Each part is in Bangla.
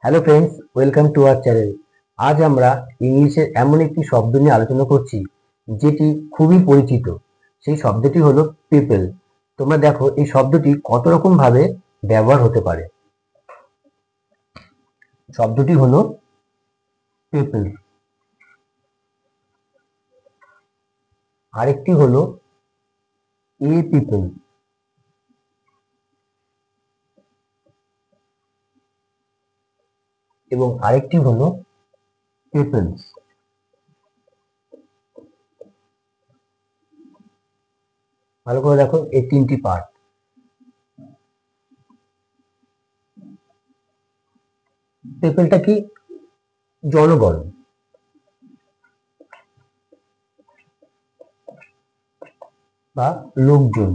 Hello friends, welcome to our channel. আজ আমরা ইংলিশের এমন একটি শব্দ নিয়ে আলোচনা করছি যেটি খুবই পরিচিত। সেই শব্দটি হলো পিপল। তোমরা দেখো এই শব্দটি কত রকম ভাবে ব্যবহার হতে পারে। শব্দটি হলো পিপল। আরেকটি হলো এ পিপল, এবং আরেকটি হলো পিপলস। ভালো করে দেখো এই তিনটি পার্ট। পিপলটা কি? জনগণ বা লোকজন।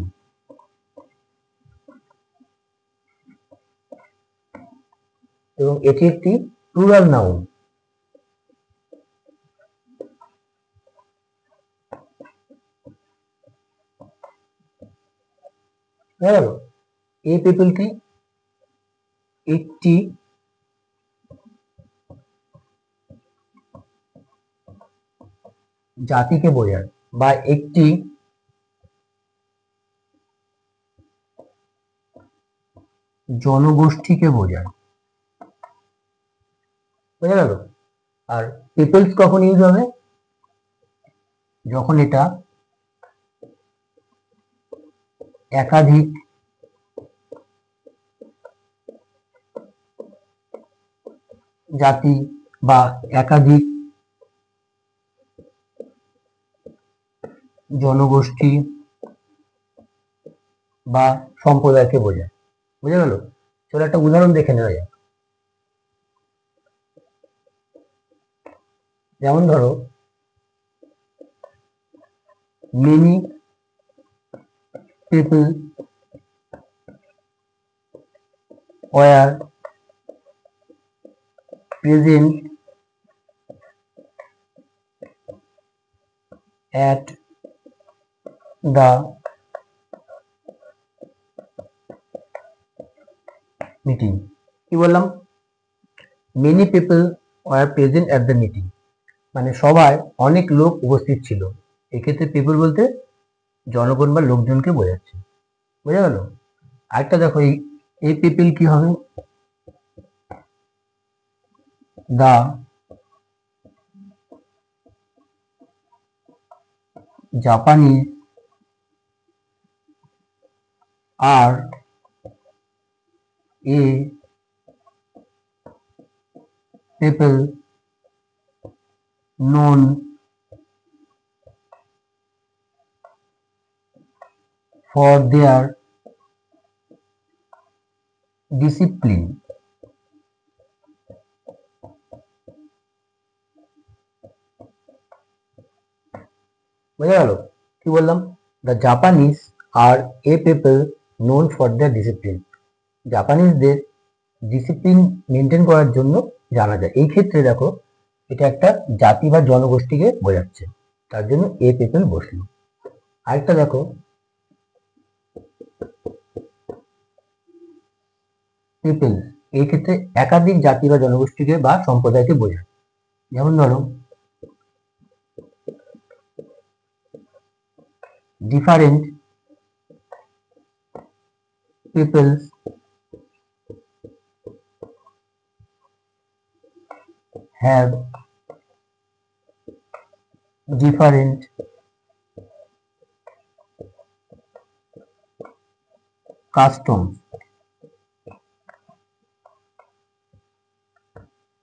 এবং এটি একটি প্লুরাল নাউন। এই পিপলটি একটি জাতিকে বোঝায় বা একটি জনগোষ্ঠীকে বোঝায়। বোঝা গেল? আর পিপলস কখন ইউজ হবে? যখন এটা একাধিক জাতি বা একাধিক জনগোষ্ঠী বা সম্প্রদায়কে বোঝায়। বুঝা গেল? চলো একটা উদাহরণ দেখে নেওয়া যাক। যেমন ধরো, many people were present at the meeting। কি বললাম? Many people were present at the meeting, মানে সভায় অনেক লোক উপস্থিত ছিল। এক্ষেত্রে পিপল বলতে জনগণ বা লোকজনকে বোঝাচ্ছে। বোঝা গেল? আরেকটা দেখো, এই পিপল কি হবে? The Japanese are a people known for their discipline। বোঝা গেল? কি বললাম? The Japanese are a people known for their discipline. জাপানিজদের ডিসিপ্লিন মেনটেন করার জন্য জানা যায়। এই ক্ষেত্রে দেখো, এটা একটা জাতি বা জনগোষ্ঠীকে বোঝাচ্ছে, তার জন্য এ পিপল বসলো। আরেকটা দেখো, পিপল এই ক্ষেত্রে একাধিক জাতি বা জনগোষ্ঠীকে বা সম্প্রদায়কে বোঝায়। যেমন ধরো, different peoples have different customs।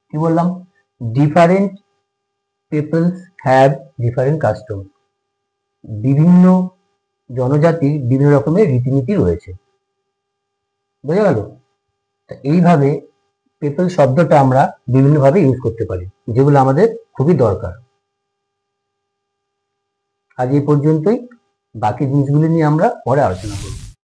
কি বললাম? different peoples have different customs। বিভিন্ন জনজাতির বিভিন্ন রকমের রীতিনীতি রয়েছে। বোঝা গেল? এইভাবে পিপল শব্দটা আমরা বিভিন্ন ভাবে ইউজ করতে পারি, যেগুলো আমাদের খুবই দরকার। আজ এই পর্যন্তই। বাকি জিনিসগুলি নিয়ে আমরা পরে আলোচনা করব।